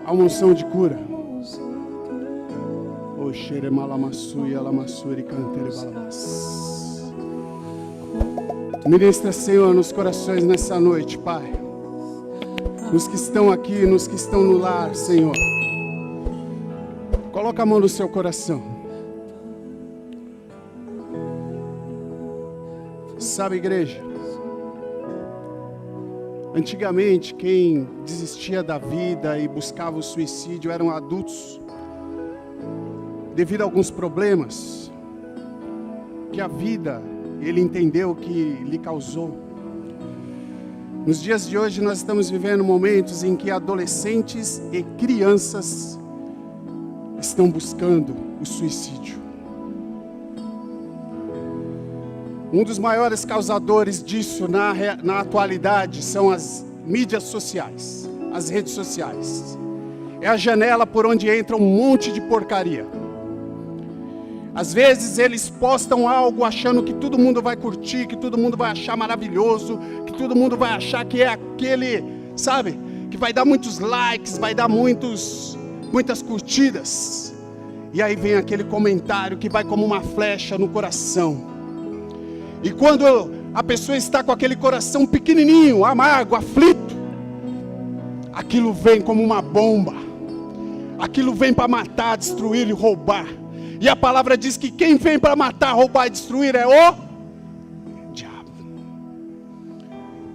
Há uma unção de cura. O xeremalamassu e alamassuri cantere balamas. Ministra, Senhor, nos corações nessa noite, Pai. Nos que estão aqui, nos que estão no lar, Senhor. Coloca a mão no seu coração. Sabe, igreja? Antigamente, quem desistia da vida e buscava o suicídio eram adultos, devido a alguns problemas que a vida, ele entendeu que lhe causou. Nos dias de hoje, nós estamos vivendo momentos em que adolescentes e crianças estão buscando o suicídio. Um dos maiores causadores disso na atualidade são as mídias sociais, as redes sociais. É a janela por onde entra um monte de porcaria. Às vezes eles postam algo achando que todo mundo vai curtir, que todo mundo vai achar maravilhoso, que todo mundo vai achar que é aquele, sabe, que vai dar muitos likes, vai dar muitas curtidas. E aí vem aquele comentário que vai como uma flecha no coração. E quando a pessoa está com aquele coração pequenininho, amargo, aflito, aquilo vem como uma bomba. Aquilo vem para matar, destruir e roubar. E a palavra diz que quem vem para matar, roubar e destruir é o diabo.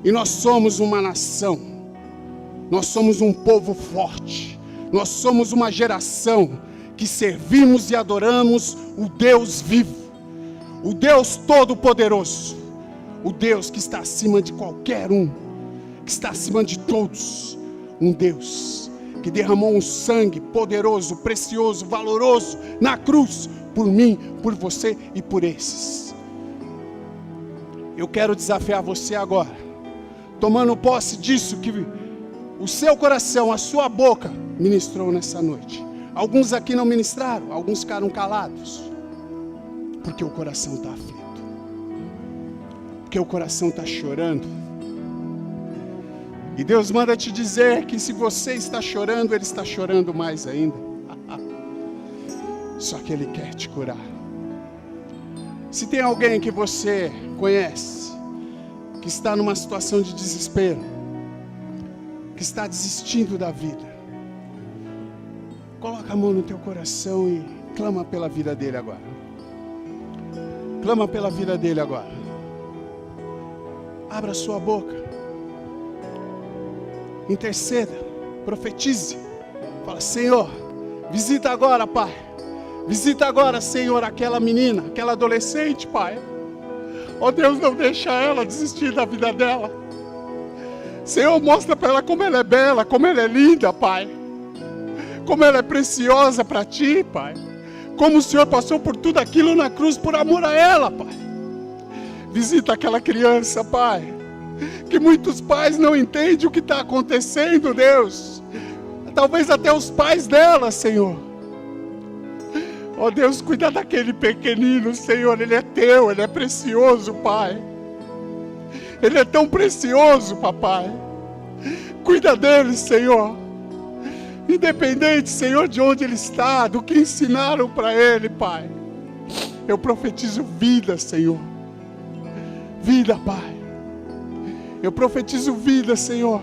E nós somos uma nação. Nós somos um povo forte. Nós somos uma geração que servimos e adoramos o Deus vivo. O Deus Todo-Poderoso, o Deus que está acima de qualquer um, que está acima de todos, um Deus que derramou um sangue poderoso, precioso, valoroso na cruz, por mim, por você e por esses. Eu quero desafiar você agora, tomando posse disso que o seu coração, a sua boca ministrou nessa noite. Alguns aqui não ministraram, alguns ficaram calados. Porque o coração está aflito. Porque o coração está chorando. E Deus manda te dizer que se você está chorando, Ele está chorando mais ainda. Só que Ele quer te curar. Se tem alguém que você conhece, que está numa situação de desespero, que está desistindo da vida, coloca a mão no teu coração e clama pela vida dele agora. Clama pela vida dele agora. Abra sua boca. Interceda. Profetize. Fala, Senhor, visita agora, Pai. Visita agora, Senhor, aquela menina, aquela adolescente, Pai. Ó Deus, não deixa ela desistir da vida dela. Senhor, mostra para ela como ela é bela, como ela é linda, Pai. Como ela é preciosa para Ti, Pai. Como o Senhor passou por tudo aquilo na cruz por amor a ela, Pai. Visita aquela criança, Pai. Que muitos pais não entendem o que está acontecendo, Deus. Talvez até os pais dela, Senhor. Ó Deus, cuida daquele pequenino, Senhor. Ele é Teu, Ele é precioso, Pai. Ele é tão precioso, Papai. Cuida dele, Senhor. Independente, Senhor, de onde ele está, do que ensinaram para ele, Pai. Eu profetizo vida, Senhor. Vida, Pai. Eu profetizo vida, Senhor.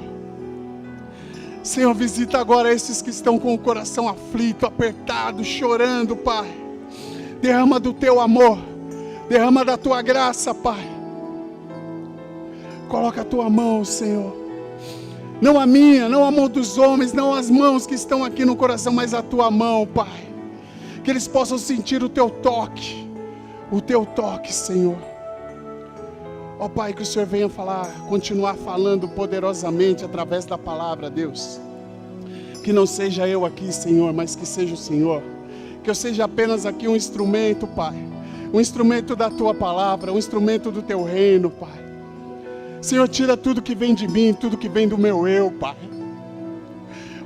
Senhor, visita agora esses que estão com o coração aflito, apertado, chorando, Pai. Derrama do Teu amor. Derrama da Tua graça, Pai. Coloca a Tua mão, Senhor. Não a minha, não a mão dos homens, não as mãos que estão aqui no coração, mas a Tua mão, Pai. Que eles possam sentir o Teu toque, Senhor. Ó Pai, que o Senhor venha continuar falando poderosamente através da palavra, Deus. Que não seja eu aqui, Senhor, mas que seja o Senhor. Que eu seja apenas aqui um instrumento, Pai. Um instrumento da Tua palavra, um instrumento do Teu reino, Pai. Senhor, tira tudo que vem de mim, tudo que vem do meu eu, Pai.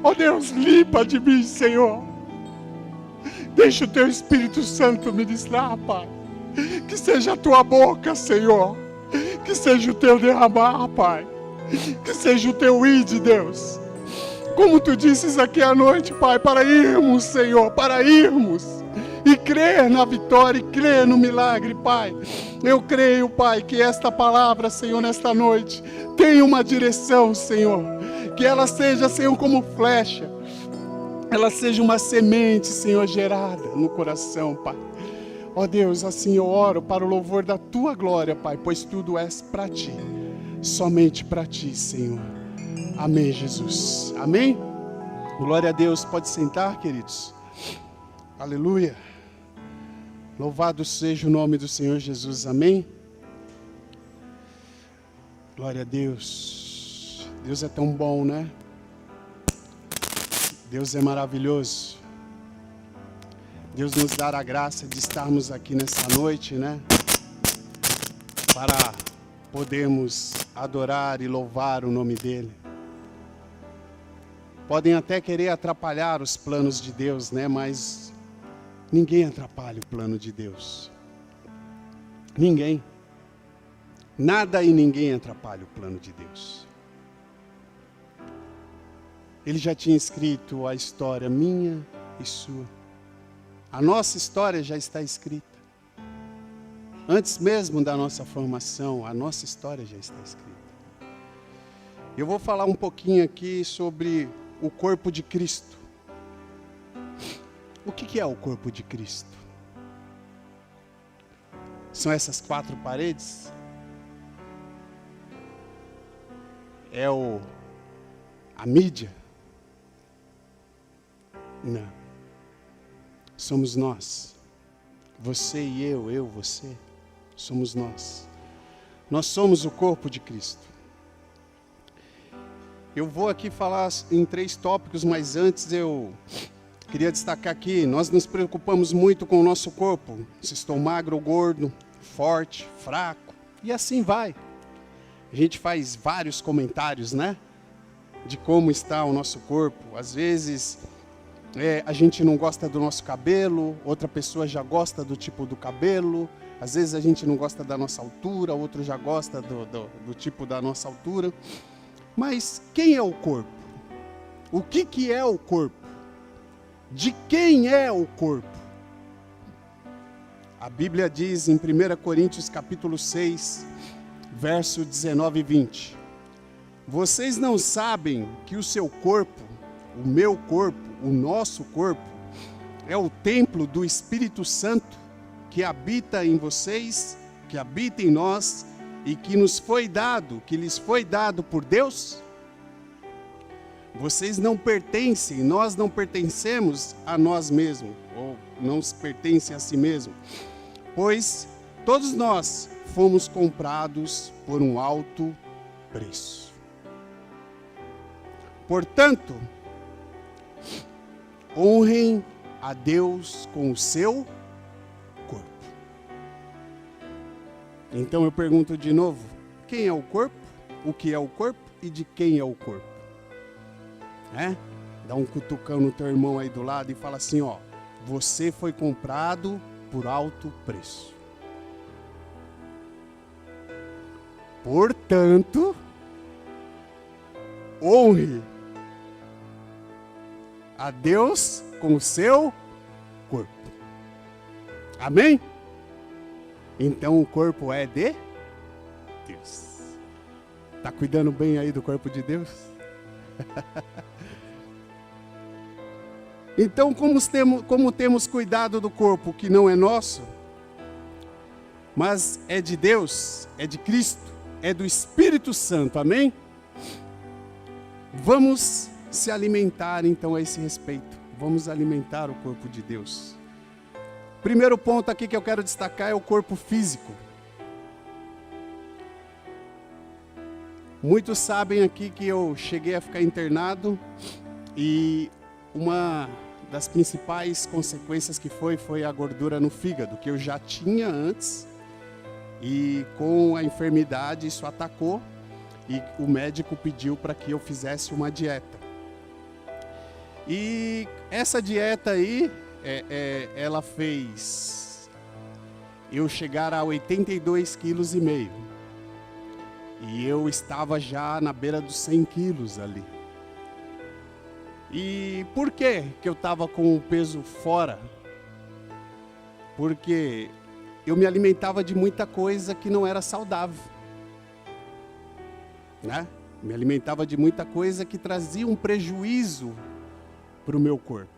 Ó Deus, limpa de mim, Senhor. Deixa o Teu Espírito Santo ministrar, Pai. Que seja a Tua boca, Senhor. Que seja o Teu derramar, Pai. Que seja o Teu ir de Deus. Como tu disses aqui à noite, Pai, para irmos, Senhor, para irmos e crer na vitória e crer no milagre, Pai. Eu creio, Pai, que esta palavra, Senhor, nesta noite, tenha uma direção, Senhor. Que ela seja, Senhor, como flecha. Ela seja uma semente, Senhor, gerada no coração, Pai. Ó Deus, assim eu oro para o louvor da Tua glória, Pai, pois tudo és para Ti. Somente para Ti, Senhor. Amém, Jesus. Amém? Glória a Deus. Pode sentar, queridos. Aleluia. Louvado seja o nome do Senhor Jesus. Amém? Glória a Deus. Deus é tão bom, né? Deus é maravilhoso. Deus nos dá a graça de estarmos aqui nessa noite, né? Para podermos adorar e louvar o nome dEle. Podem até querer atrapalhar os planos de Deus, né? Mas ninguém atrapalha o plano de Deus. Ninguém. Nada e ninguém atrapalha o plano de Deus. Ele já tinha escrito a história minha e sua. A nossa história já está escrita. Antes mesmo da nossa formação, a nossa história já está escrita. Eu vou falar um pouquinho aqui sobre o corpo de Cristo. O que é o corpo de Cristo? São essas 4 paredes? É a mídia? Não. Somos nós. Você e eu, você. Somos nós. Nós somos o corpo de Cristo. Eu vou aqui falar em 3 tópicos, mas antes eu queria destacar aqui, nós nos preocupamos muito com o nosso corpo, se estou magro ou gordo, forte, fraco, e assim vai. A gente faz vários comentários, né? De como está o nosso corpo. Às vezes a gente não gosta do nosso cabelo, outra pessoa já gosta do tipo do cabelo. Às vezes a gente não gosta da nossa altura, outro já gosta do tipo da nossa altura. Mas quem é o corpo? O que é o corpo? De quem é o corpo? A Bíblia diz em 1 Coríntios capítulo 6, verso 19 e 20. Vocês não sabem que o seu corpo, o meu corpo, o nosso corpo, é o templo do Espírito Santo que habita em vocês, que habita em nós e que nos foi dado, que lhes foi dado por Deus? Vocês não pertencem, nós não pertencemos a nós mesmos, ou não se pertencem a si mesmo, pois todos nós fomos comprados por um alto preço. Portanto, honrem a Deus com o seu corpo. Então eu pergunto de novo, quem é o corpo? O que é o corpo e de quem é o corpo? Dá um cutucão no teu irmão aí do lado e fala assim, ó, você foi comprado por alto preço. Portanto, honre a Deus com o seu corpo. Amém? Então o corpo é de Deus. Tá cuidando bem aí do corpo de Deus? Então, como temos cuidado do corpo que não é nosso, mas é de Deus, é de Cristo, é do Espírito Santo, amém? Vamos se alimentar então a esse respeito, vamos alimentar o corpo de Deus. Primeiro ponto aqui que eu quero destacar é o corpo físico. Muitos sabem aqui que eu cheguei a ficar internado e uma das principais consequências que foi a gordura no fígado, que eu já tinha antes e com a enfermidade isso atacou e o médico pediu para que eu fizesse uma dieta. E essa dieta aí, ela fez eu chegar a 82,5 quilos. E eu estava já na beira dos 100 quilos ali. E por que eu estava com o peso fora? Porque eu me alimentava de muita coisa que não era saudável, né? Me alimentava de muita coisa que trazia um prejuízo para o meu corpo.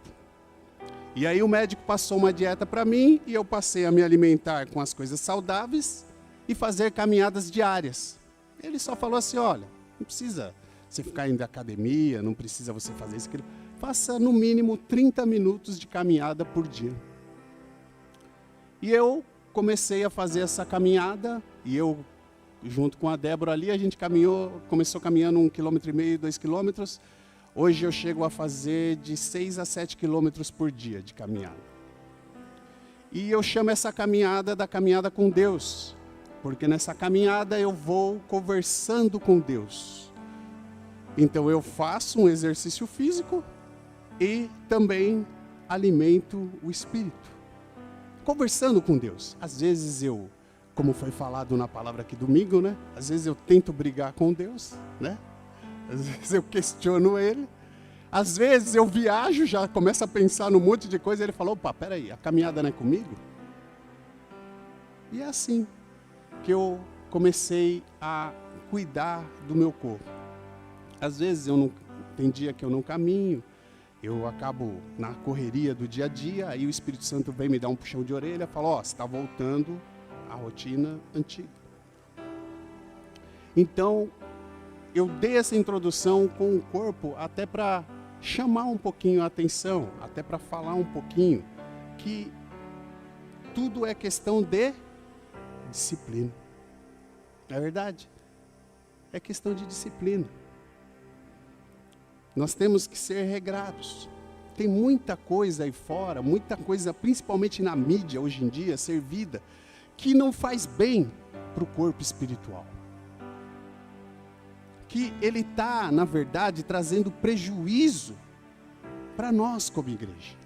E aí o médico passou uma dieta para mim e eu passei a me alimentar com as coisas saudáveis e fazer caminhadas diárias. Ele só falou assim, olha, não precisa você ficar indo à academia, não precisa você fazer isso, aquilo. Faça no mínimo 30 minutos de caminhada por dia. E eu comecei a fazer essa caminhada e eu, junto com a Débora ali, a gente começou caminhando 1,5 km, 2 km. Hoje eu chego a fazer de 6 a 7 quilômetros por dia de caminhada. E eu chamo essa caminhada da caminhada com Deus, porque nessa caminhada eu vou conversando com Deus. Então eu faço um exercício físico e também alimento o espírito. Conversando com Deus. Às vezes eu, como foi falado na palavra aqui domingo, né? Às vezes eu tento brigar com Deus, né? Às vezes eu questiono Ele. Às vezes eu viajo, já começo a pensar num monte de coisa. Ele falou, opa, peraí, a caminhada não é comigo? E é assim que eu comecei a cuidar do meu corpo. Às vezes tem dia que eu não caminho, eu acabo na correria do dia a dia, aí o Espírito Santo vem me dar um puxão de orelha e fala, ó, você está voltando à rotina antiga. Então, eu dei essa introdução com o corpo até para chamar um pouquinho a atenção, até para falar um pouquinho que tudo é questão de disciplina. Não é verdade? É questão de disciplina. Nós temos que ser regrados. Tem muita coisa aí fora, muita coisa, principalmente na mídia hoje em dia, servida, que não faz bem para o corpo espiritual. Que ele está, na verdade, trazendo prejuízo para nós como igreja.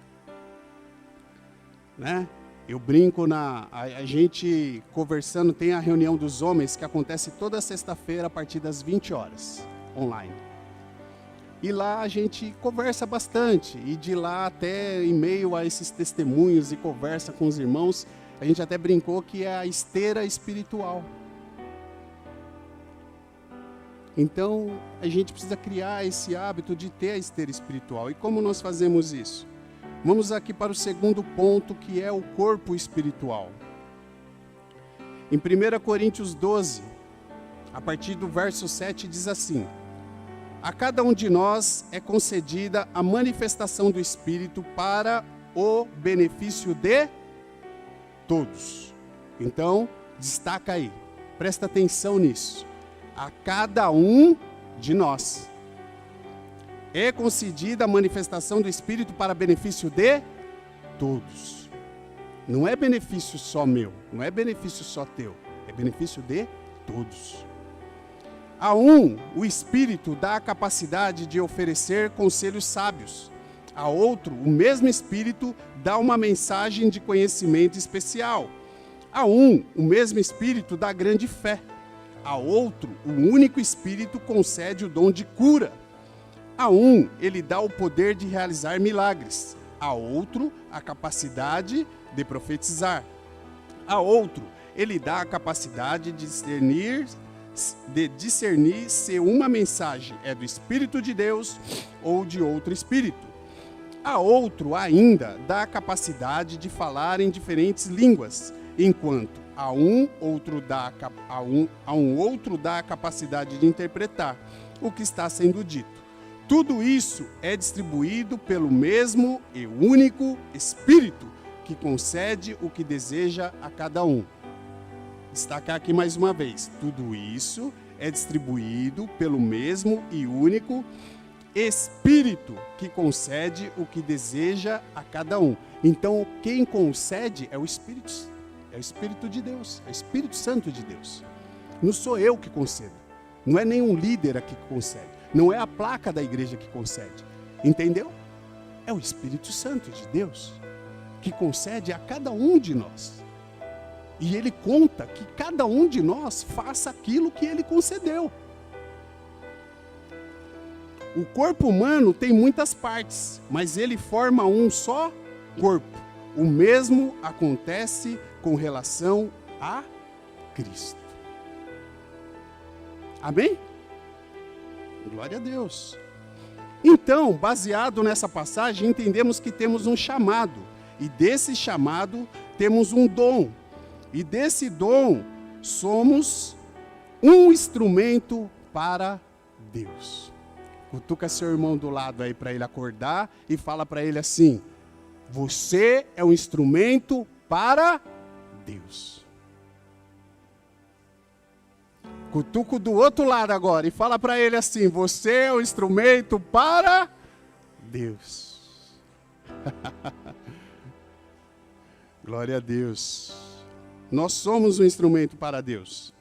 Né? Eu brinco, a gente conversando, tem a reunião dos homens que acontece toda sexta-feira a partir das 20 horas, online. E lá a gente conversa bastante, e de lá até em meio a esses testemunhos e conversa com os irmãos, a gente até brincou que é a esteira espiritual. Então, a gente precisa criar esse hábito de ter a esteira espiritual. E como nós fazemos isso? Vamos aqui para o segundo ponto, que é o corpo espiritual. Em 1 Coríntios 12, a partir do verso 7, diz assim: a cada um de nós é concedida a manifestação do Espírito para o benefício de todos. Então, destaca aí, presta atenção nisso. A cada um de nós é concedida a manifestação do Espírito para benefício de todos. Não é benefício só meu, não é benefício só teu, é benefício de todos. A um, o Espírito dá a capacidade de oferecer conselhos sábios. A outro, o mesmo Espírito dá uma mensagem de conhecimento especial. A um, o mesmo Espírito dá grande fé. A outro, o único Espírito concede o dom de cura. A um, ele dá o poder de realizar milagres. A outro, a capacidade de profetizar. A outro, ele dá a capacidade de discernir se uma mensagem é do Espírito de Deus ou de outro Espírito. A outro ainda dá a capacidade de falar em diferentes línguas, enquanto a um outro dá a capacidade de interpretar o que está sendo dito. Tudo isso é distribuído pelo mesmo e único Espírito, que concede o que deseja a cada um. Destacar aqui mais uma vez, tudo isso é distribuído pelo mesmo e único Espírito, que concede o que deseja a cada um. Então, quem concede é o Espírito de Deus, é o Espírito Santo de Deus. Não sou eu que concedo, não é nenhum líder aqui que concede, não é a placa da igreja que concede, entendeu? É o Espírito Santo de Deus, que concede a cada um de nós. E ele conta que cada um de nós faça aquilo que ele concedeu. O corpo humano tem muitas partes, mas ele forma um só corpo. O mesmo acontece com relação a Cristo. Amém? Glória a Deus. Então, baseado nessa passagem, entendemos que temos um chamado. E desse chamado, temos um dom. E desse dom, somos um instrumento para Deus. Cutuca seu irmão do lado aí para ele acordar e fala para ele assim: você é um instrumento para Deus. Cutuca do outro lado agora e fala para ele assim: você é um instrumento para Deus. Glória a Deus. Nós somos um instrumento para Deus.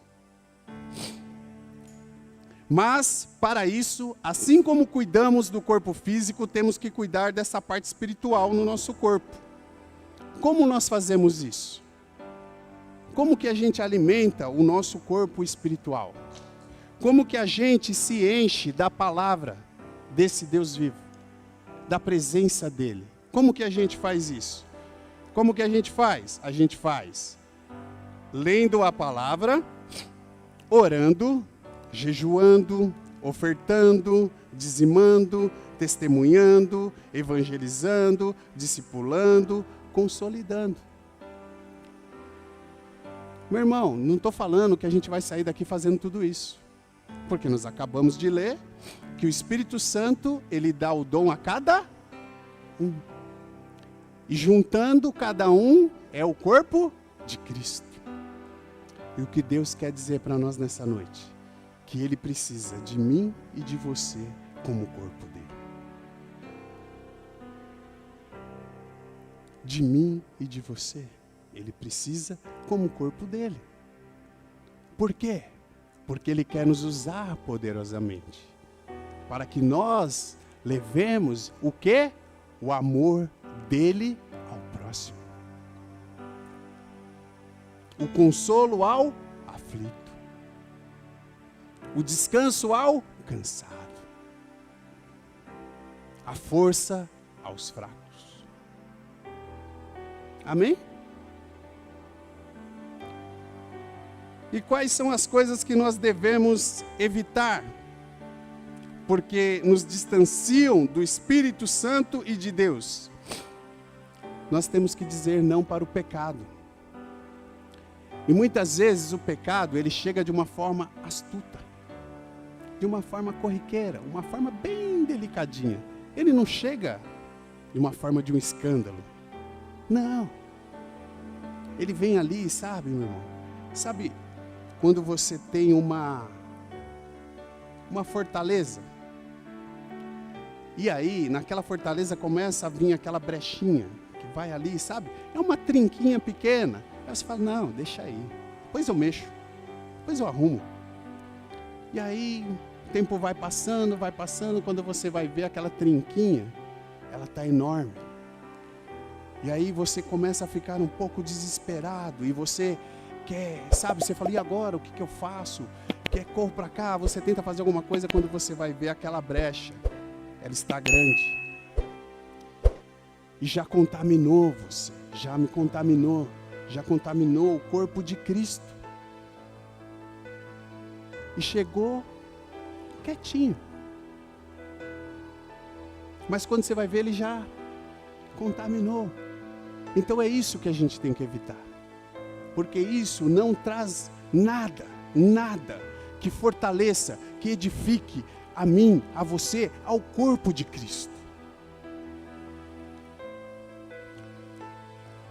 Mas, para isso, assim como cuidamos do corpo físico, temos que cuidar dessa parte espiritual no nosso corpo. Como nós fazemos isso? Como que a gente alimenta o nosso corpo espiritual? Como que a gente se enche da palavra desse Deus vivo? Da presença dele? Como que a gente faz isso? Como que a gente faz? A gente faz lendo a palavra, orando, jejuando, ofertando, dizimando, testemunhando, evangelizando, discipulando, consolidando. Meu irmão, não estou falando que a gente vai sair daqui fazendo tudo isso. Porque nós acabamos de ler que o Espírito Santo, ele dá o dom a cada um. E juntando cada um é o corpo de Cristo. E o que Deus quer dizer para nós nessa noite? Que Ele precisa de mim e de você como corpo dele. De mim e de você. Ele precisa como corpo dele. Por quê? Porque Ele quer nos usar poderosamente. Para que nós levemos o quê? O amor dele ao próximo. O consolo ao aflito. O descanso ao cansado. A força aos fracos. Amém? E quais são as coisas que nós devemos evitar? Porque nos distanciam do Espírito Santo e de Deus. Nós temos que dizer não para o pecado. E muitas vezes o pecado, ele chega de uma forma astuta. De uma forma corriqueira, uma forma bem delicadinha. Ele não chega de uma forma de um escândalo. Não. Ele vem ali, sabe, meu irmão? Sabe quando você tem uma fortaleza? E aí, naquela fortaleza começa a vir aquela brechinha que vai ali, sabe? É uma trinquinha pequena. Aí você fala, não, deixa aí. Depois eu mexo. Depois eu arrumo. E aí, o tempo vai passando, quando você vai ver aquela trinquinha, ela está enorme. E aí você começa a ficar um pouco desesperado, e você quer, sabe, você fala, e agora, o que eu faço? Quer corro para cá, você tenta fazer alguma coisa, quando você vai ver aquela brecha, ela está grande. E já contaminou você, já me contaminou, já contaminou o corpo de Cristo. E chegou quietinho. Mas quando você vai ver, ele já contaminou. Então é isso que a gente tem que evitar. Porque isso não traz nada que fortaleça, que edifique a mim, a você, ao corpo de Cristo.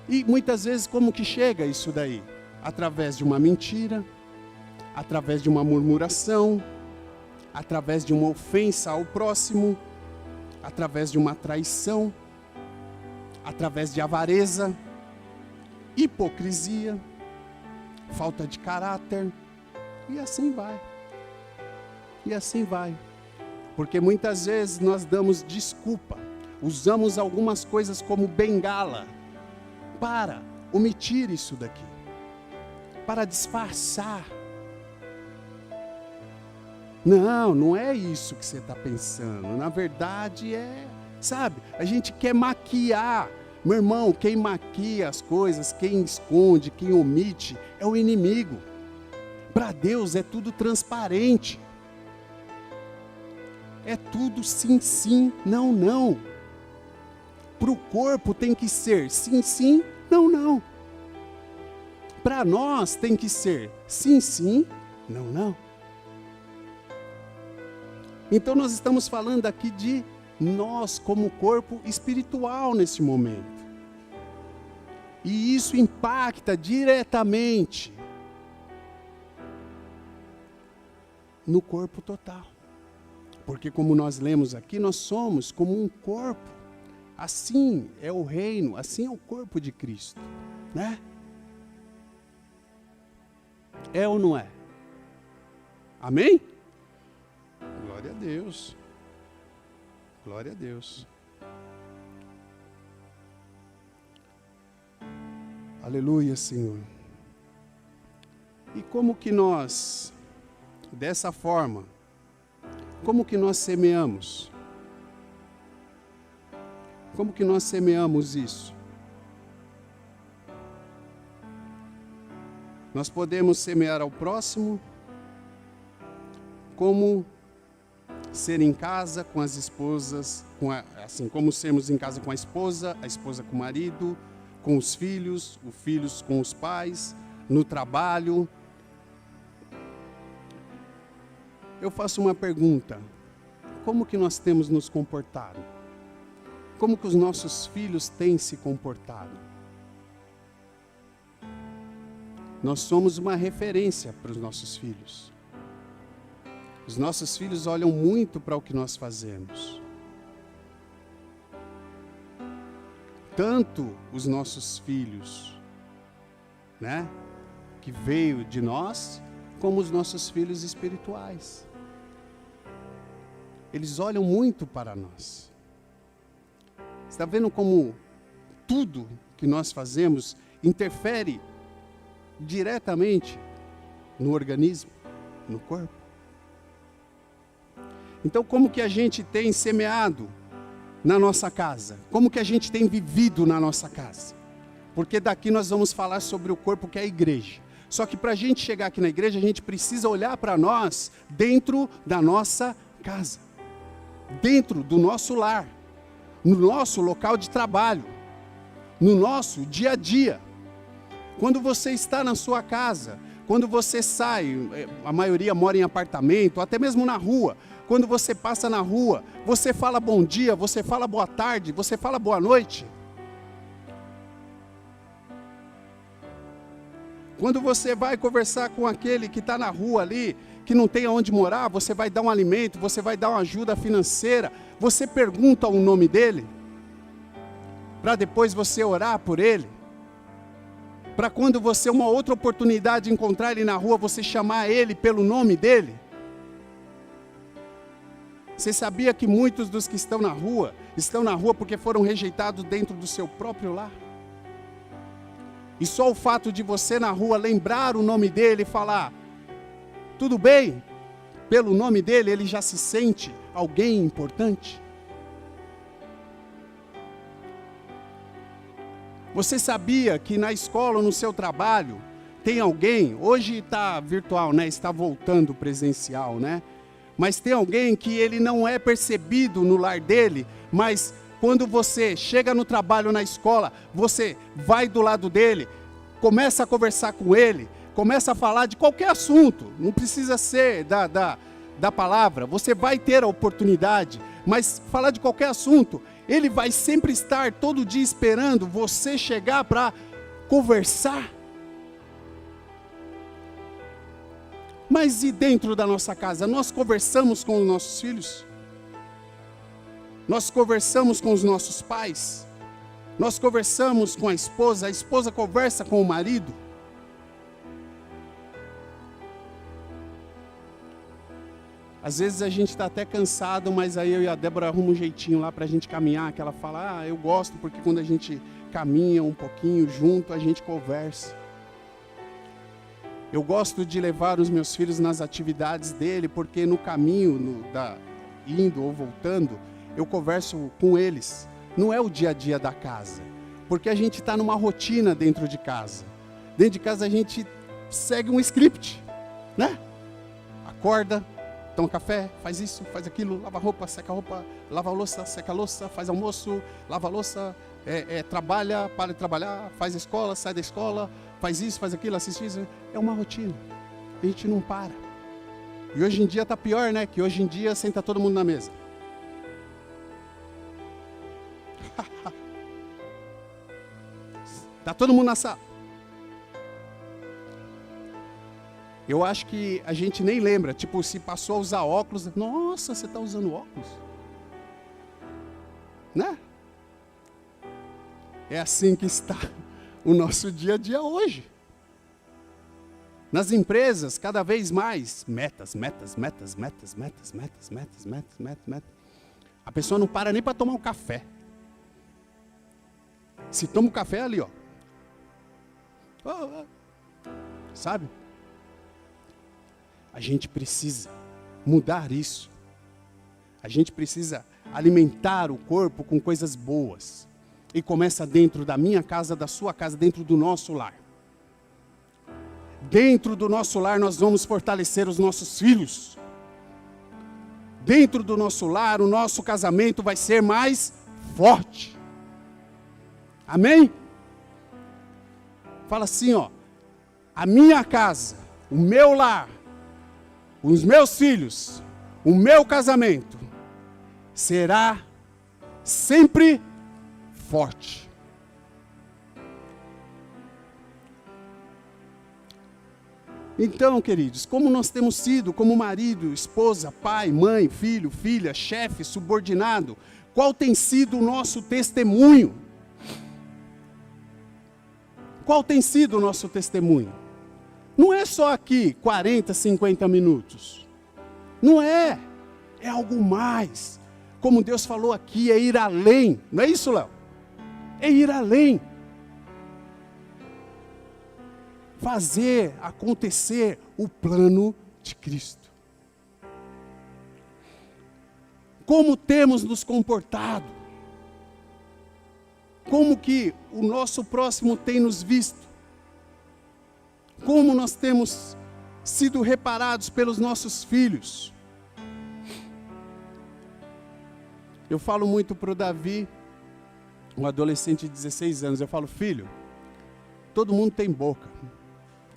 E muitas vezes como que chega isso daí? Através de uma mentira, através de uma murmuração, através de uma ofensa ao próximo, através de uma traição, através de avareza, hipocrisia, falta de caráter, e assim vai. E assim vai. Porque muitas vezes nós damos desculpa, usamos algumas coisas como bengala para omitir isso daqui, para disfarçar. Não, não é isso que você está pensando. Na verdade sabe, a gente quer maquiar. Meu irmão, quem maquia as coisas, quem esconde, quem omite, é o inimigo. Para Deus é tudo transparente. É tudo sim, sim, não, não. Para o corpo tem que ser sim, sim, não, não. Para nós tem que ser sim, sim, não, não. Então nós estamos falando aqui de nós como corpo espiritual nesse momento. E isso impacta diretamente no corpo total. Porque como nós lemos aqui, nós somos como um corpo. Assim é o reino, assim é o corpo de Cristo, né? É ou não é? Amém? Glória a Deus. Glória a Deus. Aleluia, Senhor. E como que nós, dessa forma, como que nós semeamos? Como que nós semeamos isso? Nós podemos semear ao próximo, como ser em casa com as esposas, assim como sermos em casa com a esposa com o marido, com os filhos com os pais, no trabalho. Eu faço uma pergunta: como que nós temos nos comportado? Como que os nossos filhos têm se comportado? Nós somos uma referência para os nossos filhos. Os nossos filhos olham muito para o que nós fazemos. Tanto os nossos filhos, né, que veio de nós, como os nossos filhos espirituais. Eles olham muito para nós. Está vendo como tudo que nós fazemos interfere diretamente no organismo, no corpo? Então, como que a gente tem semeado na nossa casa? Como que a gente tem vivido na nossa casa? Porque daqui nós vamos falar sobre o corpo que é a igreja. Só que para a gente chegar aqui na igreja, a gente precisa olhar para nós dentro da nossa casa, dentro do nosso lar, no nosso local de trabalho, no nosso dia a dia. Quando você está na sua casa, quando você sai, a maioria mora em apartamento, até mesmo na rua. Quando você passa na rua, você fala bom dia, você fala boa tarde, você fala boa noite. Quando você vai conversar com aquele que está na rua ali, que não tem aonde morar, você vai dar um alimento, você vai dar uma ajuda financeira, você pergunta o nome dele, para depois você orar por ele, para quando você, uma outra oportunidade, encontrar ele na rua, você chamar ele pelo nome dele. Você sabia que muitos dos que estão na rua porque foram rejeitados dentro do seu próprio lar? E só o fato de você na rua lembrar o nome dele e falar, tudo bem? Pelo nome dele, ele já se sente alguém importante. Você sabia que na escola ou no seu trabalho tem alguém, hoje está virtual, né? Está voltando presencial, né? Mas tem alguém que ele não é percebido no lar dele, mas quando você chega no trabalho, na escola, você vai do lado dele, começa a conversar com ele, começa a falar de qualquer assunto, não precisa ser da palavra, você vai ter a oportunidade, mas falar de qualquer assunto, ele vai sempre estar todo dia esperando você chegar para conversar. Mas e dentro da nossa casa? Nós conversamos com os nossos filhos? Nós conversamos com os nossos pais? Nós conversamos com a esposa conversa com o marido? Às vezes a gente está até cansado, mas aí eu e a Débora arrumamos um jeitinho lá para a gente caminhar, que ela fala, eu gosto porque quando a gente caminha um pouquinho junto, a gente conversa. Eu gosto de levar os meus filhos nas atividades dele, porque no caminho, indo ou voltando, eu converso com eles. Não é o dia a dia da casa, porque a gente está numa rotina dentro de casa. Dentro de casa a gente segue um script, né? Acorda, toma café, faz isso, faz aquilo, lava roupa, seca roupa, lava a louça, seca a louça, faz almoço, lava a louça, trabalha, para de trabalhar, faz a escola, sai da escola, faz isso, faz aquilo, assiste isso. É uma rotina. A gente não para. E hoje em dia está pior, né? Que hoje em dia senta todo mundo na mesa. Está todo mundo na sala. Eu acho que a gente nem lembra. Tipo, se passou a usar óculos. Nossa, você está usando óculos? Né? É assim que está o nosso dia a dia hoje. Nas empresas, cada vez mais, metas. A pessoa não para nem para tomar um café. Se toma um café ali, ó. Sabe? A gente precisa mudar isso. A gente precisa alimentar o corpo com coisas boas. E começa dentro da minha casa, da sua casa, dentro do nosso lar. Dentro do nosso lar nós vamos fortalecer os nossos filhos. Dentro do nosso lar, o nosso casamento vai ser mais forte. Amém? Fala assim, ó. A minha casa, o meu lar, os meus filhos, o meu casamento será sempre forte. Então, queridos, como nós temos sido como marido, esposa, pai, mãe, filho, filha, chefe, subordinado, qual tem sido o nosso testemunho? Qual tem sido o nosso testemunho? Não é só aqui 40, 50 minutos. Não é. É algo mais. Como Deus falou aqui, é ir além. Não é isso, Léo? É ir além. Fazer acontecer o plano de Cristo. Como temos nos comportado? Como que o nosso próximo tem nos visto? Como nós temos sido reparados pelos nossos filhos? Eu falo muito para o Davi, um adolescente de 16 anos, eu falo, filho, todo mundo tem boca,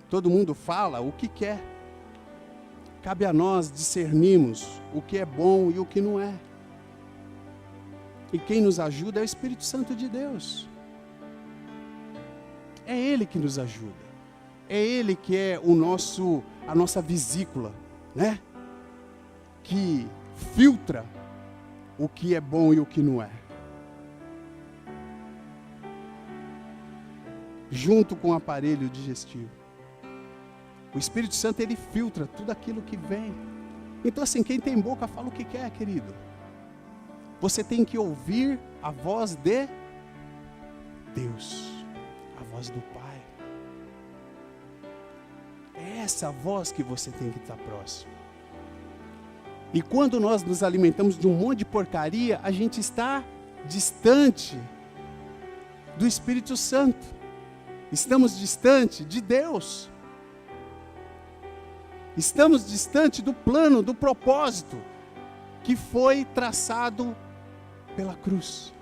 todo mundo fala o que quer. Cabe a nós discernirmos o que é bom e o que não é. E quem nos ajuda é o Espírito Santo de Deus. É Ele que nos ajuda. É Ele que é a nossa vesícula, né? Que filtra o que é bom e o que não é. Junto com o aparelho digestivo. O Espírito Santo, ele filtra tudo aquilo que vem. Então assim, quem tem boca fala o que quer, querido. Você tem que ouvir a voz de Deus. A voz do Pai. É essa voz que você tem que estar próximo. E quando nós nos alimentamos de um monte de porcaria, a gente está distante do Espírito Santo. Estamos distante de Deus. Estamos distante do plano, do propósito que foi traçado pela cruz.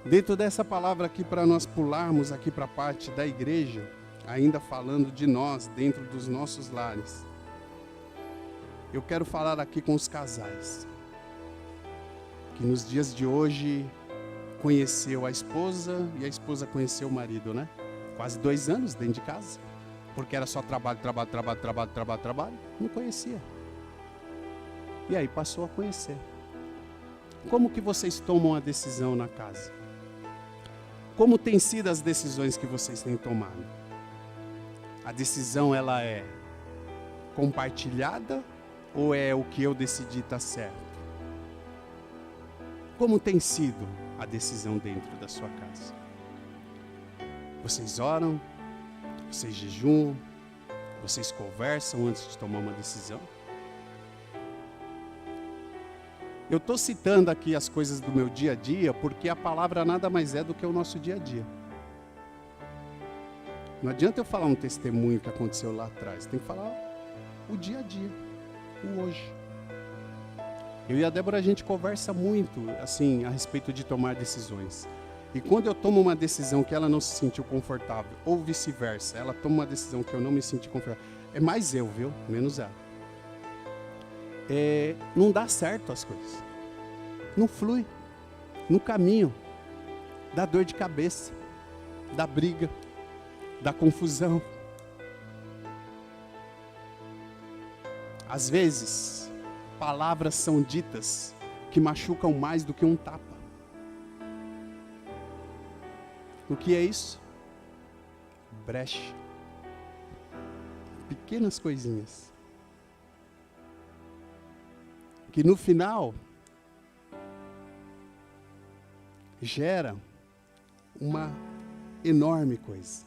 Dentro dessa palavra aqui, para nós pularmos aqui para a parte da igreja, ainda falando de nós, dentro dos nossos lares, eu quero falar aqui com os casais, que nos dias de hoje conheceu a esposa e a esposa conheceu o marido, né? Quase 2 anos dentro de casa, porque era só trabalho, não conhecia. E aí passou a conhecer. Como que vocês tomam a decisão na casa? Como têm sido as decisões que vocês têm tomado? A decisão, ela é compartilhada ou é o que eu decidi está certo? Como tem sido a decisão dentro da sua casa. Vocês oram, vocês jejuam, vocês conversam antes de tomar uma decisão. Eu estou citando aqui as coisas do meu dia a dia, porque a palavra nada mais é do que o nosso dia a dia. Não adianta eu falar um testemunho que aconteceu lá atrás, tem que falar o dia a dia, o hoje. Eu e a Débora, a gente conversa muito, assim, a respeito de tomar decisões. E quando eu tomo uma decisão que ela não se sentiu confortável, ou vice-versa, ela toma uma decisão que eu não me senti confortável, é mais eu, viu? Menos ela. Não dá certo as coisas. Não flui. No caminho. Dá dor de cabeça. Dá briga. Dá confusão. Às vezes, palavras são ditas que machucam mais do que um tapa. O que é isso? Brecha. Pequenas coisinhas. Que no final gera uma enorme coisa.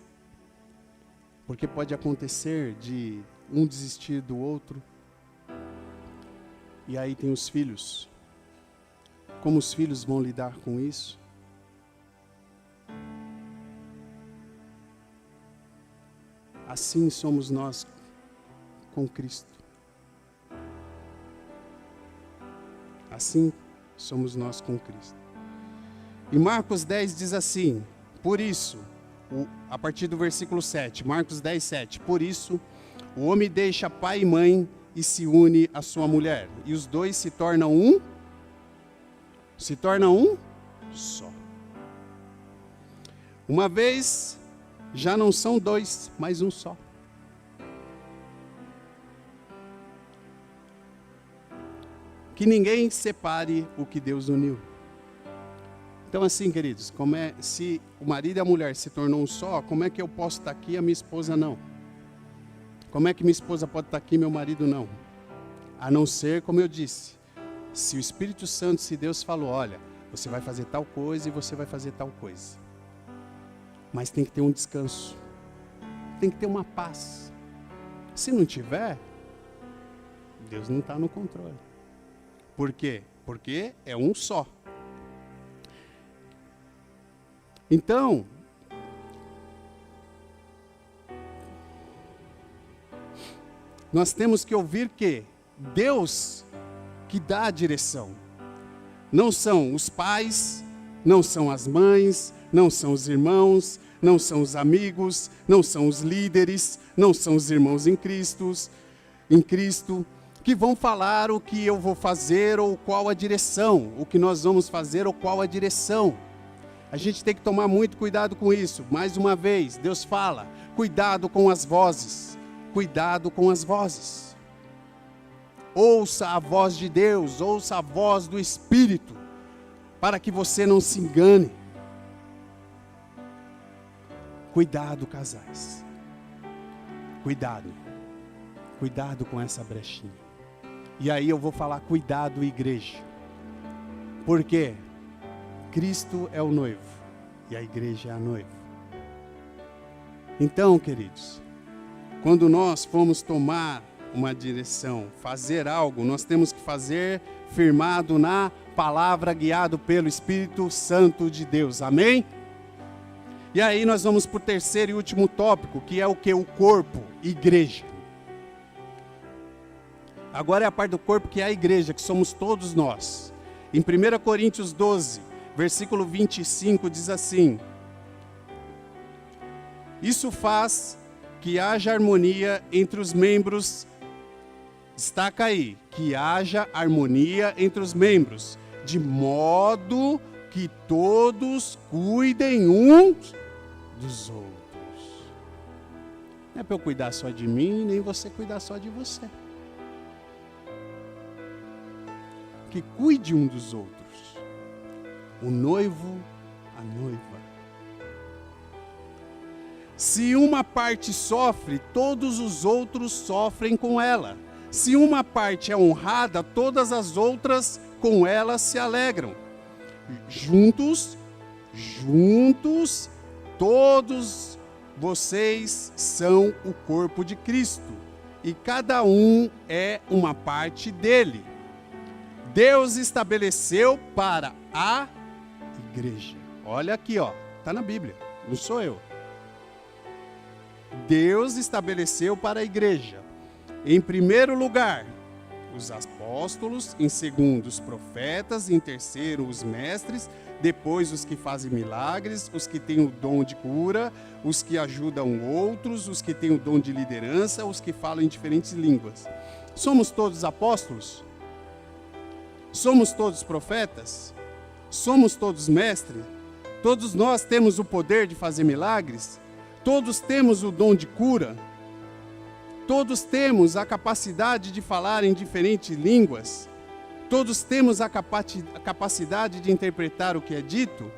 Porque pode acontecer de um desistir do outro. E aí tem os filhos. Como os filhos vão lidar com isso? Assim somos nós com Cristo. Assim somos nós com Cristo. E Marcos 10 diz assim, por isso, a partir do versículo 7, Marcos 10, 7, por isso, o homem deixa pai e mãe e se une à sua mulher, e os dois se tornam um só. Uma vez, já não são dois, mas um só. Que ninguém separe o que Deus uniu. Então assim, queridos, se o marido e a mulher se tornou um só, como é que eu posso estar aqui e a minha esposa não? Como é que minha esposa pode estar aqui e meu marido não? A não ser, como eu disse, se o Espírito Santo, se Deus falou, olha, você vai fazer tal coisa e você vai fazer tal coisa. Mas tem que ter um descanso. Tem que ter uma paz. Se não tiver, Deus não está no controle. Por quê? Porque é um só. Então, nós temos que ouvir que Deus que dá a direção. Não são os pais, não são as mães, não são os irmãos, não são os amigos, não são os líderes, não são os irmãos em Cristo, que vão falar o que eu vou fazer ou qual a direção, o que nós vamos fazer ou qual a direção. A gente tem que tomar muito cuidado com isso. Mais uma vez, Deus fala, cuidado com as vozes, cuidado com as vozes. Ouça a voz de Deus, ouça a voz do Espírito, para que você não se engane. Cuidado, casais. Cuidado. Cuidado com essa brechinha. E aí eu vou falar, cuidado, igreja. Por quê? Cristo é o noivo e a igreja é a noiva. Então, queridos, quando nós formos tomar uma direção, fazer algo, nós temos que fazer firmado na palavra, guiado pelo Espírito Santo de Deus. Amém? E aí nós vamos para o terceiro e último tópico, que é o que? O corpo, igreja. Agora é a parte do corpo que é a igreja, que somos todos nós. Em 1 Coríntios 12, versículo 25, diz assim: isso faz que haja harmonia entre os membros. Destaca aí, que haja harmonia entre os membros, de modo que todos cuidem uns dos outros. Não é para eu cuidar só de mim, nem você cuidar só de você. Que cuide um dos outros. O noivo, a noiva. Se uma parte sofre, todos os outros sofrem com ela. Se uma parte é honrada, todas as outras com ela se alegram. juntos, todos vocês são o corpo de Cristo e cada um é uma parte dele. Deus estabeleceu para a igreja. Olha aqui, ó, tá na Bíblia, não sou eu. Deus estabeleceu para a igreja, em primeiro lugar, os apóstolos, em segundo, os profetas, em terceiro, os mestres, depois os que fazem milagres, os que têm o dom de cura, os que ajudam outros, os que têm o dom de liderança, os que falam em diferentes línguas. Somos todos apóstolos? Somos todos profetas? Somos todos mestres? Todos nós temos o poder de fazer milagres? Todos temos o dom de cura? Todos temos a capacidade de falar em diferentes línguas? Todos temos a capacidade de interpretar o que é dito?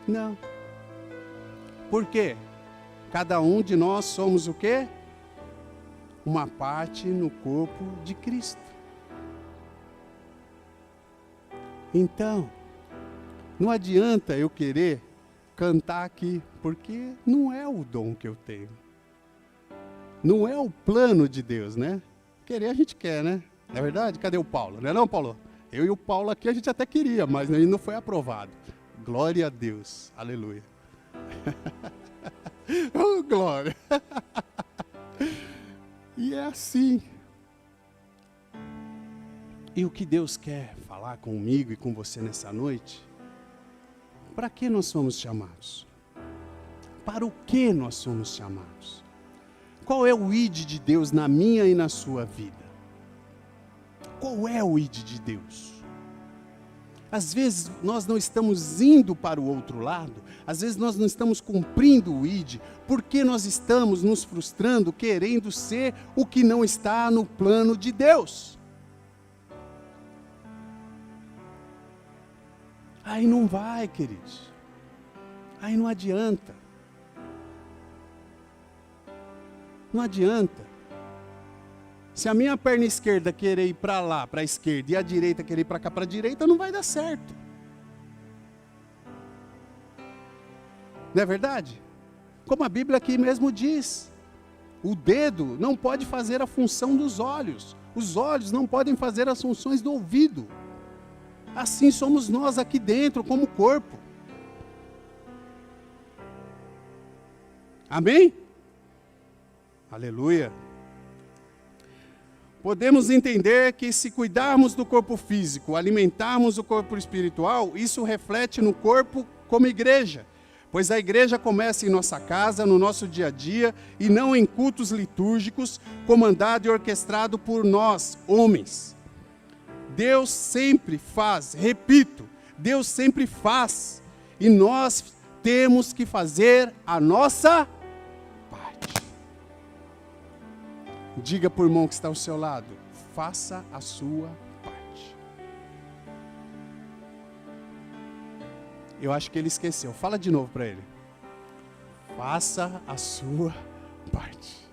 Não. Por quê? Cada um de nós somos o quê? Uma parte no corpo de Cristo. Então, não adianta eu querer cantar aqui, porque não é o dom que eu tenho. Não é o plano de Deus, né? Querer a gente quer, né? Não é verdade? Cadê o Paulo? Não é não, Paulo? Eu e o Paulo aqui a gente até queria, mas ele não foi aprovado. Glória a Deus. Aleluia. Oh, glória. E é assim. E o que Deus quer falar comigo e com você nessa noite? Para que nós somos chamados? Para o que nós somos chamados? Qual é o ID de Deus na minha e na sua vida? Qual é o ID de Deus? Às vezes nós não estamos indo para o outro lado, às vezes nós não estamos cumprindo o ID, porque nós estamos nos frustrando, querendo ser o que não está no plano de Deus. Aí não vai, queridos. Aí não adianta. Não adianta. Se a minha perna esquerda querer ir para lá, para a esquerda, e a direita querer ir para cá, para a direita, não vai dar certo. Não é verdade? Como a Bíblia aqui mesmo diz, o dedo não pode fazer a função dos olhos. Os olhos não podem fazer as funções do ouvido. Assim somos nós aqui dentro, como corpo. Amém? Aleluia. Podemos entender que se cuidarmos do corpo físico, alimentarmos o corpo espiritual, isso reflete no corpo como igreja. Pois a igreja começa em nossa casa, no nosso dia a dia, e não em cultos litúrgicos, comandado e orquestrado por nós, homens. Deus sempre faz, repito, Deus sempre faz, e nós temos que fazer a nossa parte. Diga para o irmão que está ao seu lado, faça a sua parte. Eu acho que ele esqueceu, fala de novo para ele. Faça a sua parte.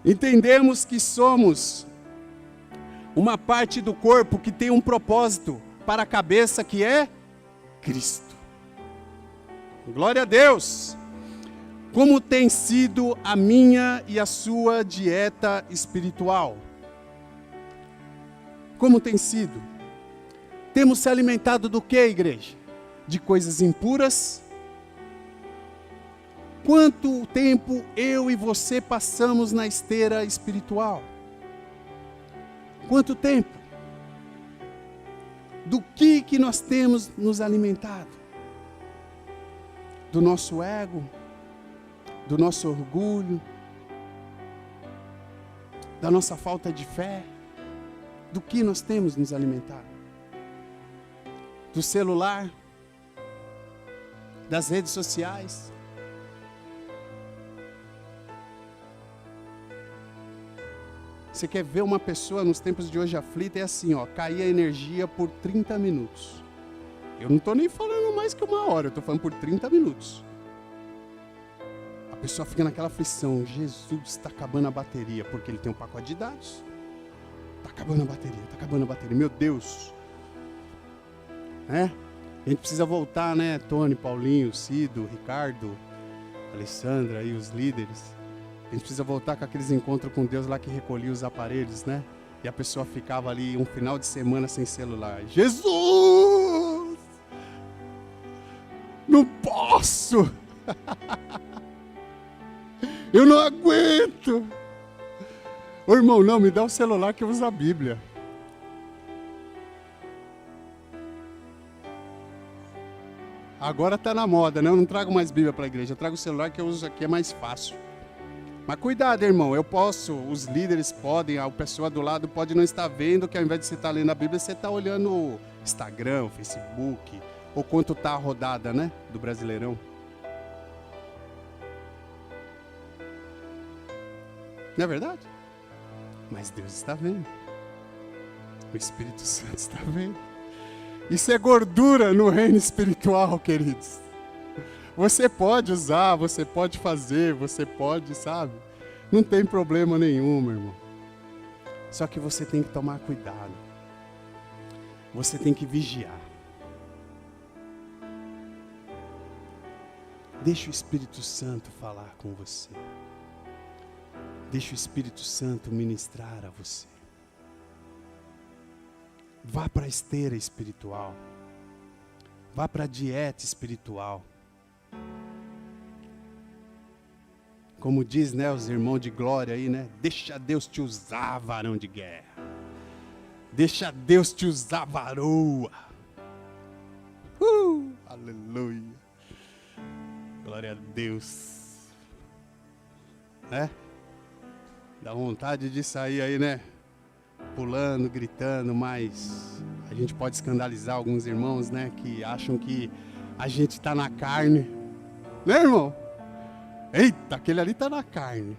Entendemos que somos uma parte do corpo que tem um propósito para a cabeça, que é Cristo. Glória a Deus! Como tem sido a minha e a sua dieta espiritual? Como tem sido? Temos se alimentado do que, igreja? De coisas impuras? Quanto tempo eu e você passamos na esteira espiritual? Quanto tempo? Do que nós temos nos alimentado? Do nosso ego? Do nosso orgulho? Da nossa falta de fé? Do que nós temos nos alimentado? Do celular? Das redes sociais? Você quer ver uma pessoa nos tempos de hoje aflita, é assim, ó, cair a energia por 30 minutos. Eu não estou nem falando mais que uma hora, eu estou falando por 30 minutos. A pessoa fica naquela aflição, Jesus, está acabando a bateria, porque ele tem um pacote de dados. Está acabando a bateria. Meu Deus. A gente precisa voltar, né? Tony, Paulinho, Cido, Ricardo, Alessandra e os líderes. A gente precisa voltar com aqueles encontros com Deus lá que recolhia os aparelhos, né? E a pessoa ficava ali um final de semana sem celular. Jesus! Não posso! Eu não aguento! Ô irmão, não, me dá o celular que eu uso a Bíblia. Agora tá na moda, né? Eu não trago mais Bíblia para a igreja, eu trago o celular que eu uso aqui, é mais fácil. Mas cuidado, irmão, eu posso, os líderes podem, a pessoa do lado pode não estar vendo que ao invés de você estar lendo a Bíblia, você está olhando o Instagram, o Facebook, ou quanto está a rodada, né, do Brasileirão. Não é verdade? Mas Deus está vendo. O Espírito Santo está vendo. Isso é gordura no reino espiritual, queridos. Você pode usar, você pode fazer, você pode, sabe? Não tem problema nenhum, meu irmão. Só que você tem que tomar cuidado. Você tem que vigiar. Deixa o Espírito Santo falar com você. Deixa o Espírito Santo ministrar a você. Vá para a esteira espiritual. Vá para a dieta espiritual. Como diz, né, os irmãos de glória aí, né? Deixa Deus te usar, varão de guerra. Deixa Deus te usar, varoa. Aleluia. Glória a Deus. Dá vontade de sair aí, né? Pulando, gritando, mas a gente pode escandalizar alguns irmãos, né? Que acham que a gente está na carne. Né, irmão? Eita, aquele ali está na carne.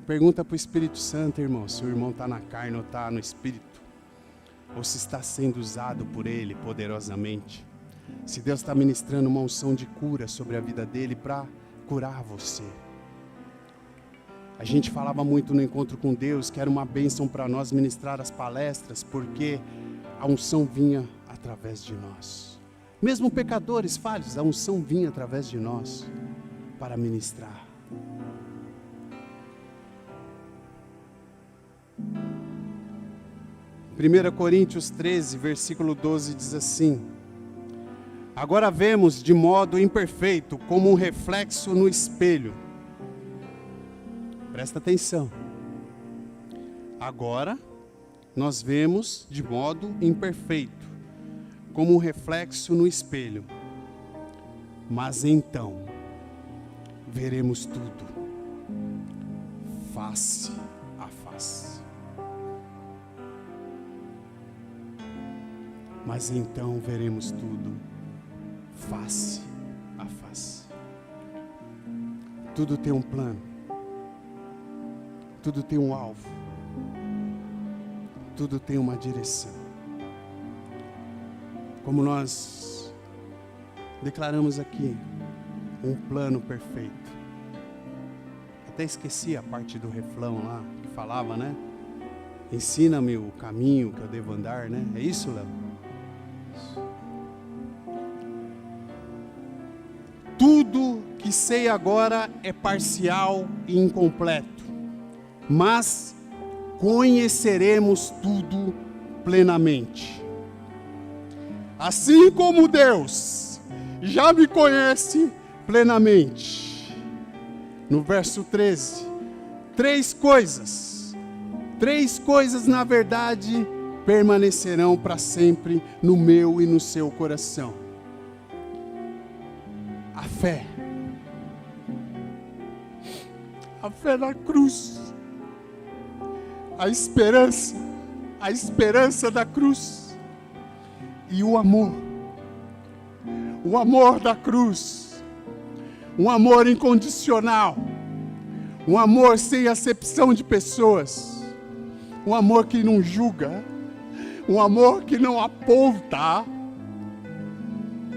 Pergunta para o Espírito Santo, irmão, se o irmão está na carne ou está no Espírito. Ou se está sendo usado por Ele poderosamente. Se Deus está ministrando uma unção de cura sobre a vida dele para curar você. A gente falava muito no encontro com Deus que era uma bênção para nós ministrar as palestras, porque a unção vinha através de nós. Mesmo pecadores falhos, a unção vinha através de nós para ministrar. Primeira Coríntios 13, versículo 12 diz assim: agora vemos de modo imperfeito, como um reflexo no espelho. Presta atenção. Agora nós vemos de modo imperfeito, como um reflexo no espelho. Mas então veremos tudo, face a face. Mas então veremos tudo, face a face. Tudo tem um plano. Tudo tem um alvo. Tudo tem uma direção. Como nós declaramos aqui, um plano perfeito. Até esqueci a parte do refrão lá, que falava, né? Ensina-me o caminho que eu devo andar, né? É isso, Léo? Tudo que sei agora é parcial e incompleto, mas conheceremos tudo plenamente. Assim como Deus já me conhece plenamente. No verso 13, três coisas na verdade permanecerão para sempre no meu e no seu coração. A fé na cruz, a esperança da cruz, e o amor da cruz, um amor incondicional, um amor sem acepção de pessoas, um amor que não julga, um amor que não aponta.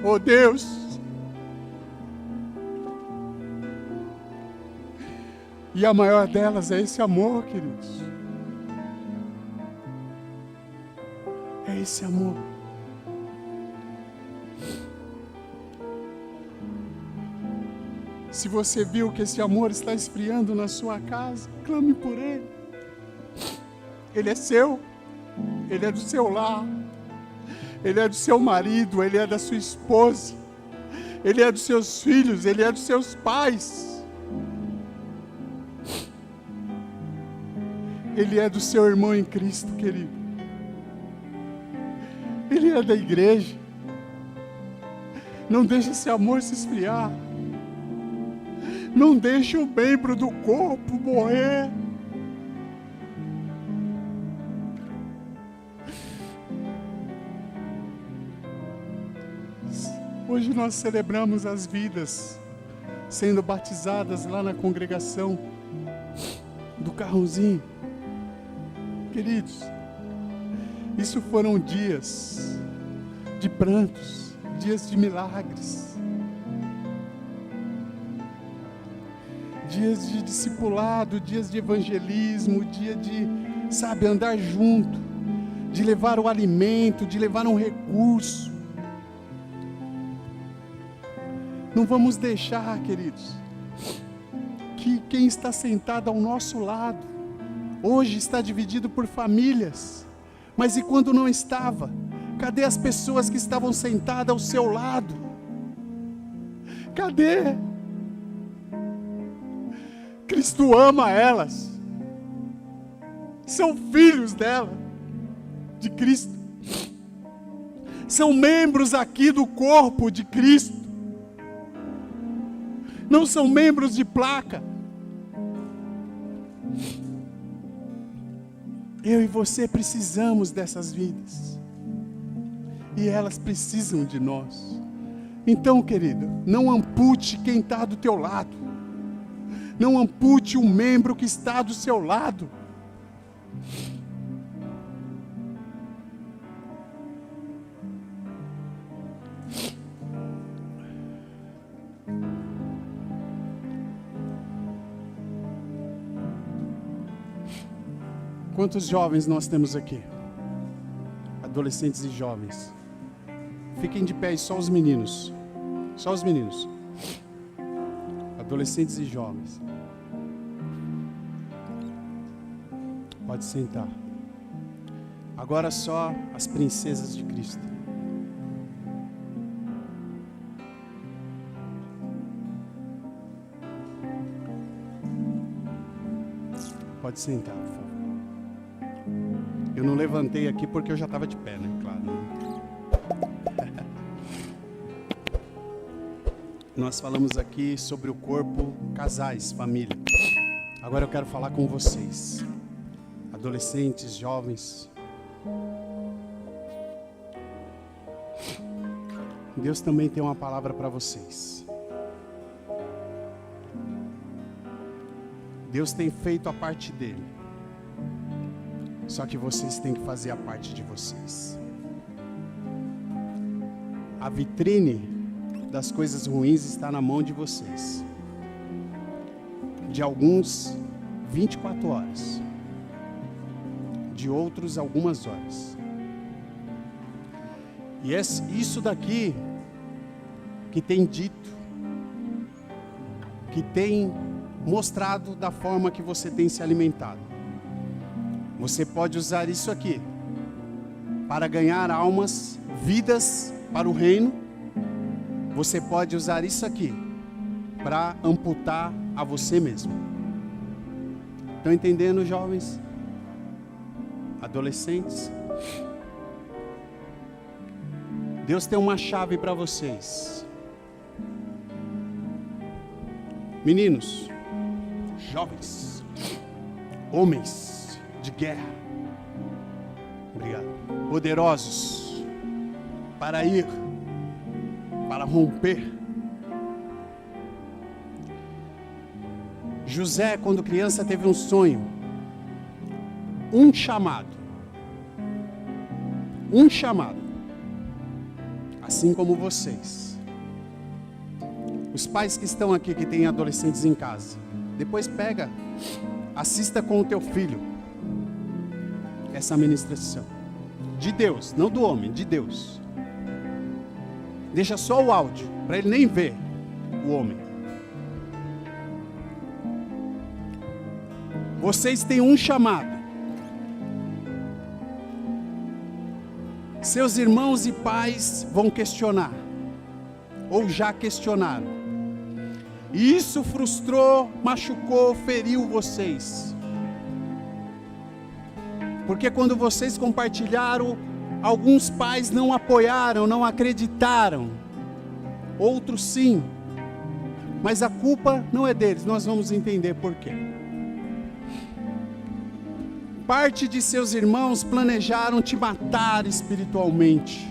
Oh Deus, E a maior delas é esse amor, queridos. É esse amor. Se você viu que esse amor está esfriando na sua casa, clame por ele. Ele é seu. Ele é do seu lar. Ele é do seu marido. Ele é da sua esposa. Ele é dos seus filhos. Ele é dos seus pais. Ele é do seu irmão em Cristo, querido. Ele é da igreja. Não deixe esse amor se esfriar. Não deixe o membro do corpo morrer. Hoje nós celebramos as vidas sendo batizadas lá na congregação do Carrãozinho. Queridos, isso foram dias de prantos, dias de milagres, dias de discipulado, dias de evangelismo, dia de, andar junto, de levar o alimento, de levar um recurso. Não vamos deixar, queridos, que quem está sentado ao nosso lado, hoje está dividido por famílias, mas e quando não estava? Cadê as pessoas que estavam sentadas ao seu lado? Cadê? Cristo ama elas, são filhos dela, de Cristo, são membros aqui do corpo de Cristo, não são membros de placa. Eu e você precisamos dessas vidas, e elas precisam de nós. Então, querido, não ampute quem está do teu lado, não ampute o membro que está do seu lado. Quantos jovens nós temos aqui? Adolescentes e jovens. Fiquem de pé aí, só os meninos. Só os meninos. Adolescentes e jovens. Pode sentar. Agora só as princesas de Cristo. Pode sentar, por favor. Eu não levantei aqui porque eu já estava de pé, né? Claro. Nós falamos aqui sobre o corpo, casais, família. Agora eu quero falar com vocês, adolescentes, jovens. Deus também tem uma palavra para vocês. Deus tem feito a parte dele. Só que vocês têm que fazer a parte de vocês. A vitrine das coisas ruins está na mão de vocês. De alguns, 24 horas. De outros, algumas horas. E é isso daqui que tem dito, que tem mostrado da forma que você tem se alimentado. Você pode usar isso aqui para ganhar almas, vidas para o reino. Você pode usar isso aqui para amputar a você mesmo. Estão entendendo, jovens? Adolescentes? Deus tem uma chave para vocês. Meninos, jovens, homens de guerra, obrigado, poderosos para ir, para romper. José, quando criança, teve um sonho, um chamado, assim como vocês. Os pais que estão aqui, que têm adolescentes em casa, Depois pega, assista com o teu filho essa ministração. De Deus, não do homem, de Deus. Deixa só o áudio, para ele nem ver o homem. Vocês têm um chamado. Seus irmãos e pais vão questionar, ou já questionaram. E isso frustrou, machucou, feriu vocês. Porque quando vocês compartilharam, alguns pais não apoiaram, não acreditaram. Outros sim. Mas a culpa não é deles, nós vamos entender por quê. Parte de seus irmãos planejaram te matar espiritualmente.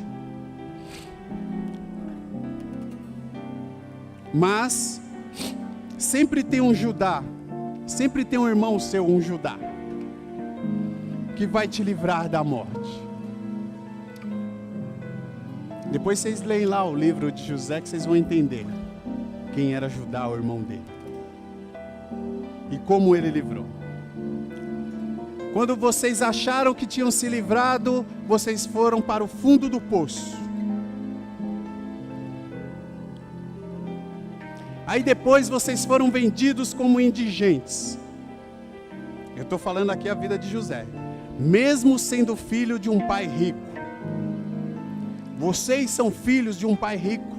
Mas sempre tem um Judá, sempre tem um irmão seu, um Judá, que vai te livrar da morte. Depois vocês leem lá o livro de José, que vocês vão entender quem era Judá, o irmão dele, e como ele livrou. Quando vocês acharam que tinham se livrado, vocês foram para o fundo do poço. Aí depois vocês foram vendidos como indigentes. Eu estou falando aqui a vida de José. Mesmo sendo filho de um pai rico. Vocês são filhos de um pai rico.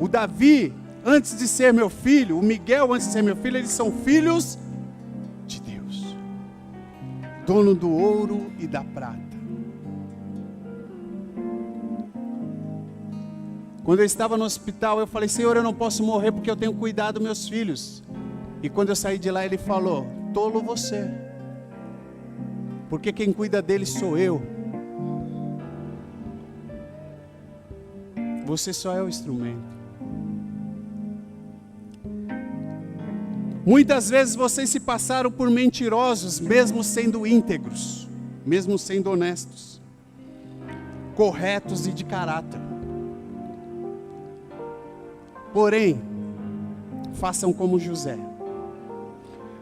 O Davi, antes de ser meu filho, o Miguel, antes de ser meu filho, eles são filhos de Deus. Dono do ouro e da prata. Quando eu estava no hospital, eu falei, Senhor, eu não posso morrer porque eu tenho cuidado dos meus filhos. E quando eu saí de lá, ele falou, tolo você. Porque quem cuida deles sou eu. Você só é o instrumento. Muitas vezes vocês se passaram por mentirosos, mesmo sendo íntegros, mesmo sendo honestos, corretos e de caráter. Porém, façam como José.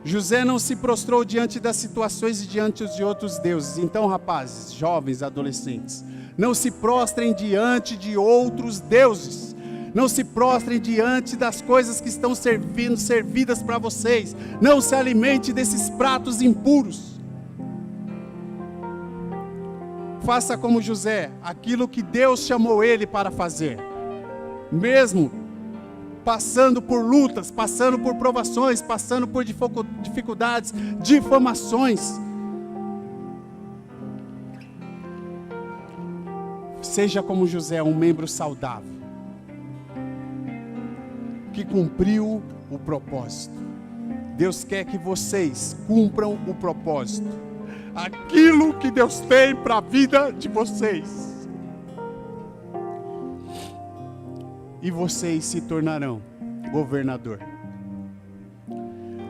José não se prostrou diante das situações e diante de outros deuses. Então, rapazes, jovens, adolescentes, não se prostrem diante de outros deuses. Não se prostrem diante das coisas que estão servidas para vocês. Não se alimente desses pratos impuros. Faça como José, aquilo que Deus chamou ele para fazer. Mesmo passando por lutas, passando por provações, passando por dificuldades, difamações. Seja como José, um membro saudável, que cumpriu o propósito. Deus quer que vocês cumpram o propósito. Aquilo que Deus tem para a vida de vocês. E vocês se tornarão governador.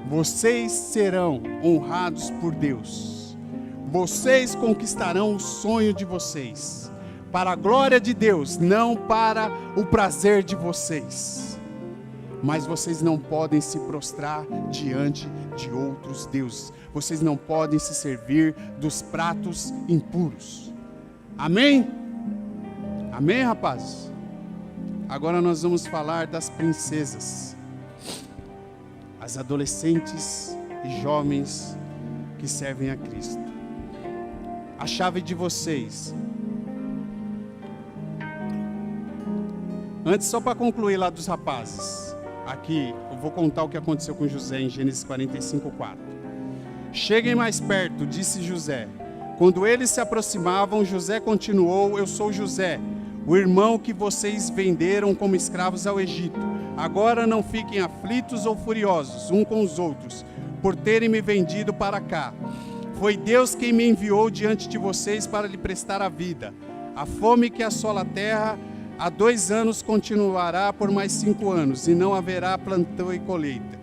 Vocês serão honrados por Deus. Vocês conquistarão o sonho de vocês. Para a glória de Deus, não para o prazer de vocês. Mas vocês não podem se prostrar diante de outros deuses. Vocês não podem se servir dos pratos impuros. Amém? Amém, rapazes? Agora nós vamos falar das princesas. As adolescentes e jovens que servem a Cristo. A chave de vocês. Antes, só para concluir lá dos rapazes. Aqui, eu vou contar o que aconteceu com José em Gênesis 45:4. Cheguem mais perto, disse José. Quando eles se aproximavam, José continuou, eu sou José, o irmão que vocês venderam como escravos ao Egito. Agora não fiquem aflitos ou furiosos uns com os outros, por terem me vendido para cá. Foi Deus quem me enviou diante de vocês para lhe prestar a vida. A fome que assola a terra há 2 anos continuará por mais 5 anos, e não haverá plantio e colheita.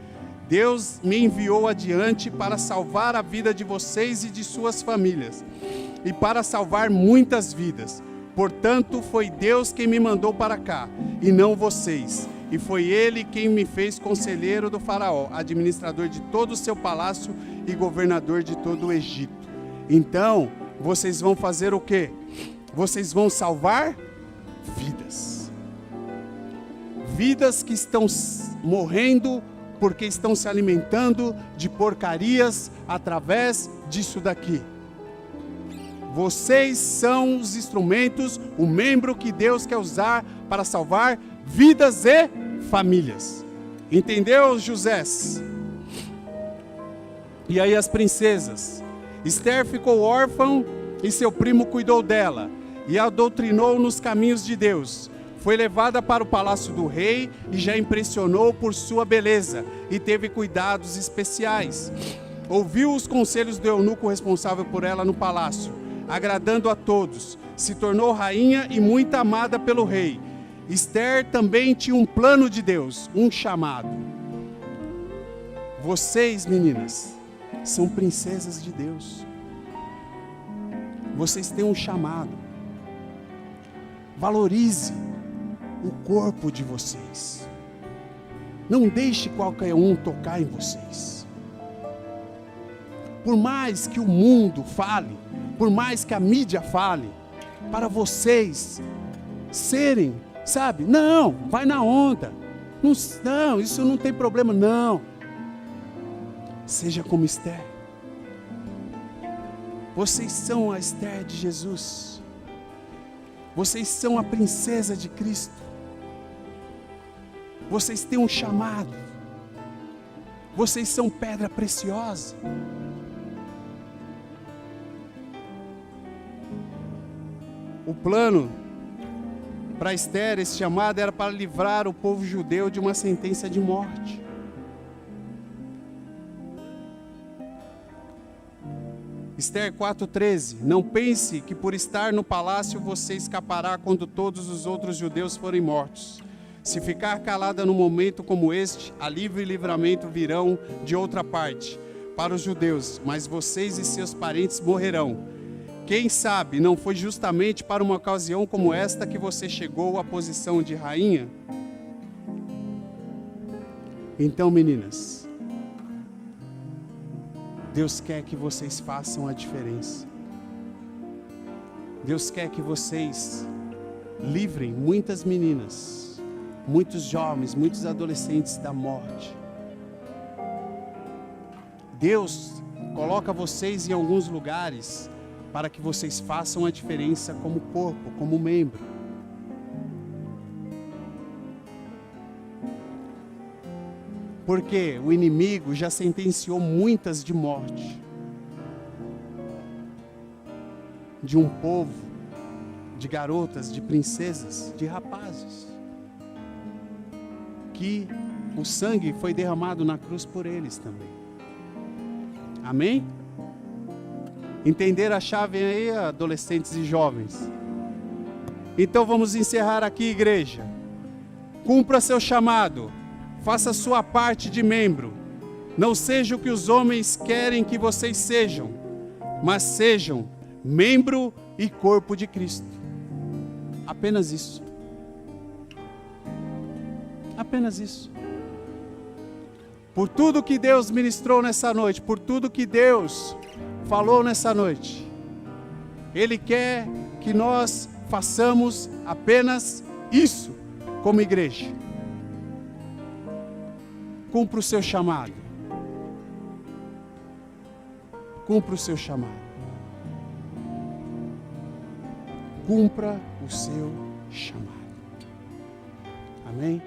Deus me enviou adiante para salvar a vida de vocês e de suas famílias, e para salvar muitas vidas. Portanto, foi Deus quem me mandou para cá, e não vocês. e foi ele quem me fez conselheiro do faraó, administrador de todo o seu palácio e governador de todo o Egito. Então, vocês vão fazer o quê? Vocês vão salvar vidas. Vidas que estão morrendo porque estão se alimentando de porcarias através disso daqui. Vocês são os instrumentos, o membro que Deus quer usar para salvar vidas e famílias. Entendeu, José? E aí as princesas. Esther ficou órfã e seu primo cuidou dela e a doutrinou nos caminhos de Deus. Foi levada para o palácio do rei e já impressionou por sua beleza e teve cuidados especiais. Ouviu os conselhos do eunuco responsável por ela no palácio, agradando a todos. Se tornou rainha e muito amada pelo rei. Esther também tinha um plano de Deus, um chamado. Vocês, meninas, são princesas de Deus. Vocês têm um chamado. Valorize o corpo de vocês. Não deixe qualquer um tocar em vocês. Por mais que o mundo fale, por mais que a mídia fale, para vocês serem, sabe? Não, vai na onda. Não, isso não tem problema, não. Seja como Esther. Vocês são a Esther de Jesus. Vocês são a princesa de Cristo. Vocês têm um chamado. Vocês são pedra preciosa. O plano para Esther, esse chamado, era para livrar o povo judeu de uma sentença de morte. Esther 4,13. Não pense que por estar no palácio você escapará quando todos os outros judeus forem mortos. Se ficar calada num momento como este, alívio e livramento virão de outra parte para os judeus, mas vocês e seus parentes morrerão. Quem sabe não foi justamente para uma ocasião como esta que você chegou à posição de rainha? Então, meninas, Deus quer que vocês façam a diferença. Deus quer que vocês livrem muitas meninas, muitos jovens, muitos adolescentes da morte. Deus coloca vocês em alguns lugares para que vocês façam a diferença como corpo, como membro. Porque o inimigo já sentenciou muitas de morte. De um povo, de garotas, de princesas, de rapazes. Que o sangue foi derramado na cruz por eles também. Amém? Entenderam a chave aí, adolescentes e jovens? Então vamos encerrar aqui, igreja. Cumpra seu chamado. Faça sua parte de membro. Não seja o que os homens querem que vocês sejam, mas sejam membro e corpo de Cristo. Apenas isso. Apenas isso. Por tudo que Deus ministrou nessa noite, por tudo que Deus falou nessa noite, Ele quer que nós façamos apenas isso como igreja. Cumpra o seu chamado. Cumpra o seu chamado. Cumpra o seu chamado. Amém?